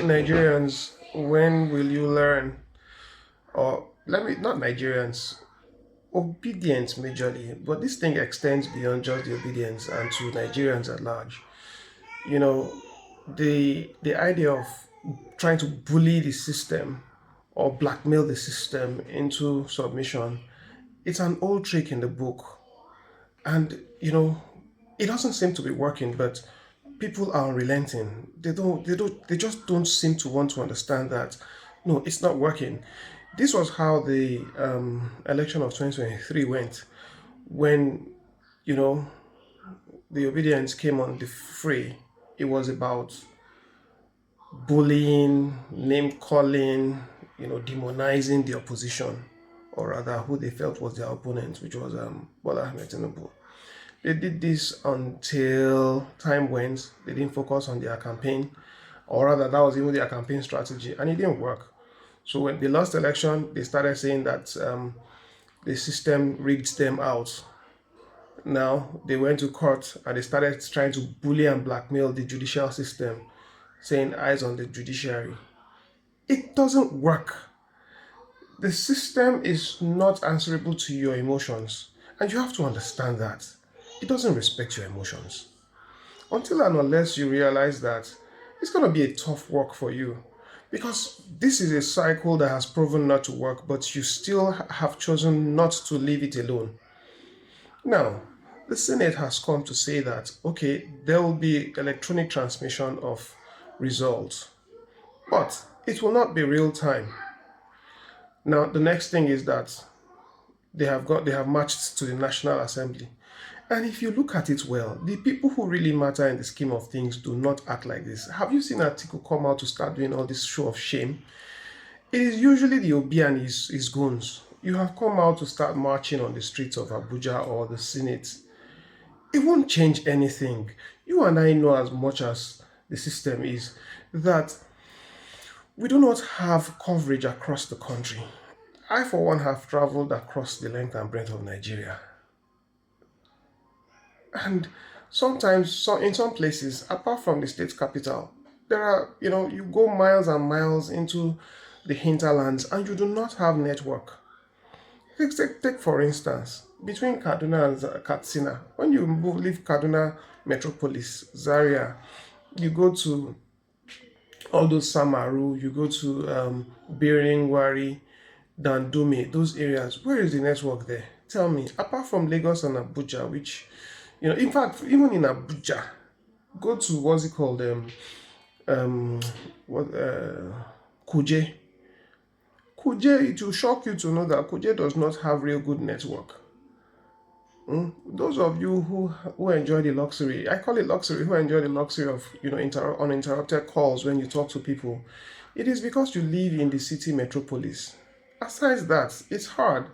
Nigerians, when will you learn? Or let me, not Nigerians, obedience majorly, but this thing extends beyond just the obedience and to Nigerians at large. You know, the idea of trying to bully the system or blackmail the system into submission, it's an old trick in the book. And it doesn't seem to be working, but people are unrelenting. They just don't seem to want to understand that no, it's not working. This was how the election of 2023 went when you know the obedience came on the fray. It was about bullying, name calling, demonizing the opposition, or rather who they felt was their opponent, which was Bola Ahmed Tinubu. They did this until time went. They didn't focus on their campaign, or rather, that was even their campaign strategy, and it didn't work. So when they lost election, they started saying that the system rigged them out. Now they went to court and they started trying to bully and blackmail the judicial system, saying eyes on the judiciary. It doesn't work. The system is not answerable to your emotions, and you have to understand that. It doesn't respect your emotions. Until and unless you realize that, it's going to be a tough work for you because this is a cycle that has proven not to work, but you still have chosen not to leave it alone. Now, the Senate has come to say that, okay, there will be electronic transmission of results, but it will not be real time. Now, the next thing is that they have marched to the National Assembly. And if you look at it well, the people who really matter in the scheme of things do not act like this. Have you seen Atiku come out to start doing all this show of shame? It is usually the Obi and his goons. You have come out to start marching on the streets of Abuja or the Senate. It won't change anything. You and I know as much as the system is that we do not have coverage across the country. I, for one, have traveled across the length and breadth of Nigeria. And sometimes, in some places, apart from the state capital, there are, you go miles and miles into the hinterlands and you do not have network. Take for instance, between Kaduna and Katsina, when you leave Kaduna metropolis, Zaria, you go to all those Samaru, you go to Biring, Wari, Dandume, those areas. Where is the network there? Tell me, apart from Lagos and Abuja, which, in fact, even in Abuja, go to what's it called, what, Kuje. Kuje, it will shock you to know that Kuje does not have real good network. Those of you who enjoy the luxury, I call it luxury, who enjoy the luxury of uninterrupted calls when you talk to people, it is because you live in the city metropolis. Aside that, it's hard.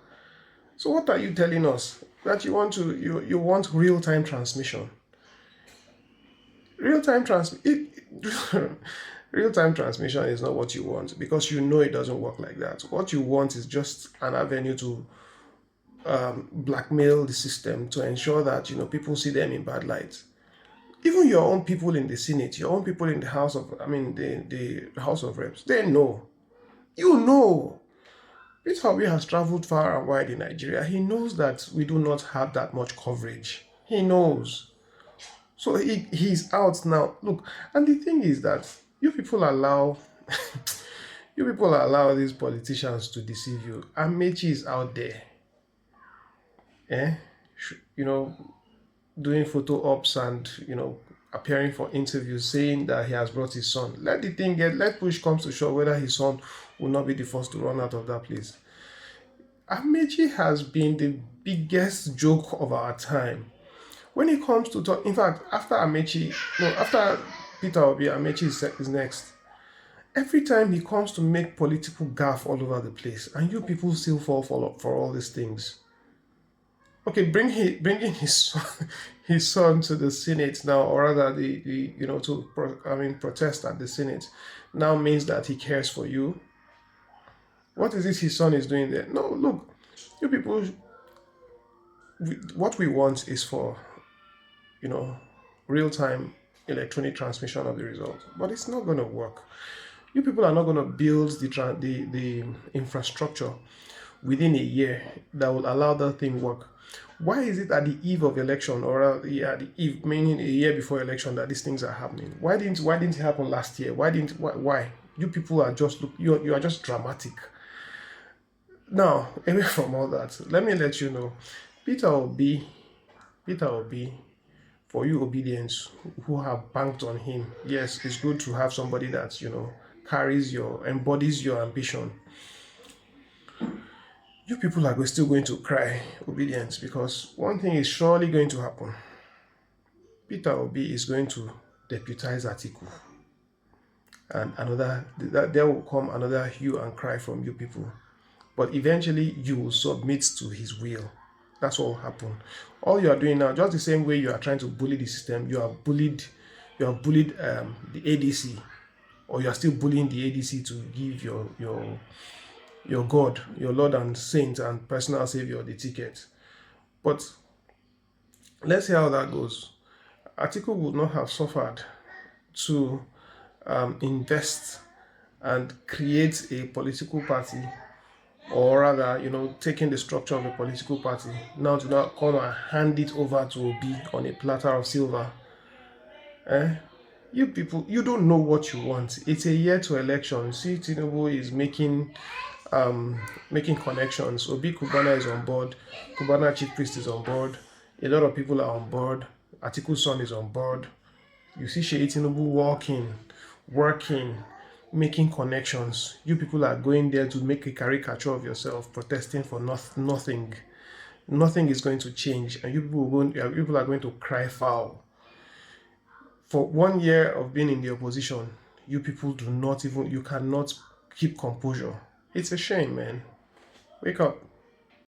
So what are you telling us? That you want real-time transmission? Real-time trans real-time transmission is not what you want because you know it doesn't work like that. What you want is just an avenue to blackmail the system to ensure that people see them in bad light. Even your own people in the Senate, your own people in the House of, the House of Reps, they know. You know. Peter Obi has traveled far and wide in Nigeria. He knows that we do not have that much coverage. He knows. So he's out now. Look, and the thing is that you people allow these politicians to deceive you. Amechi is out there. Eh? You know, doing photo ops and appearing for interviews saying that he has brought his son. Let push comes to shove whether his son will not be the first to run out of that place. Amechi has been the biggest joke of our time. When it comes to talk, in fact, after Peter Obi, Amechi is next. Every time he comes to make political gaffe all over the place, and you people still fall for all these things. Okay, bringing his son to the Senate now, or rather protest at the Senate now means that he cares for you. What is it his son is doing there? No, look, you people, what we want is for real-time electronic transmission of the result, but it's not going to work. You people are not going to build the infrastructure within a year that will allow that thing work. Why is it at the eve of election, or at the eve, meaning a year before election, that these things are happening? Why didn't it happen last year? Why? You people are just you are just dramatic. Now, away from all that, let me let you know, Peter Obi, Peter Obi, for you obedience who have banked on him. Yes, it's good to have somebody that embodies your ambition. You people are still going to cry obedience, because one thing is surely going to happen. Peter Obi is going to deputize Atiku, and there will come another hue and cry from you people. But eventually you will submit to his will. That's what will happen. All you are doing now, just the same way you are trying to bully the system, you have bullied the ADC, or you are still bullying the ADC to give your God, your Lord and Saint and personal Savior the ticket. But let's see how that goes. Atiku would not have suffered to invest and create a political party, or rather, taking the structure of a political party, now to now come and hand it over to Obi on a platter of silver. You people, you don't know what you want. It's a year to election. See, Tinubu is making connections. Obi Kubana is on board. Kubana Chief Priest is on board. A lot of people are on board. Atiku's son is on board. You see Sheyi Tinubu working, making connections. You people are going there to make a caricature of yourself, protesting for nothing. Nothing is going to change, and you people are going to cry foul. For 1 year of being in the opposition, you people you cannot keep composure. It's a shame, man. Wake up.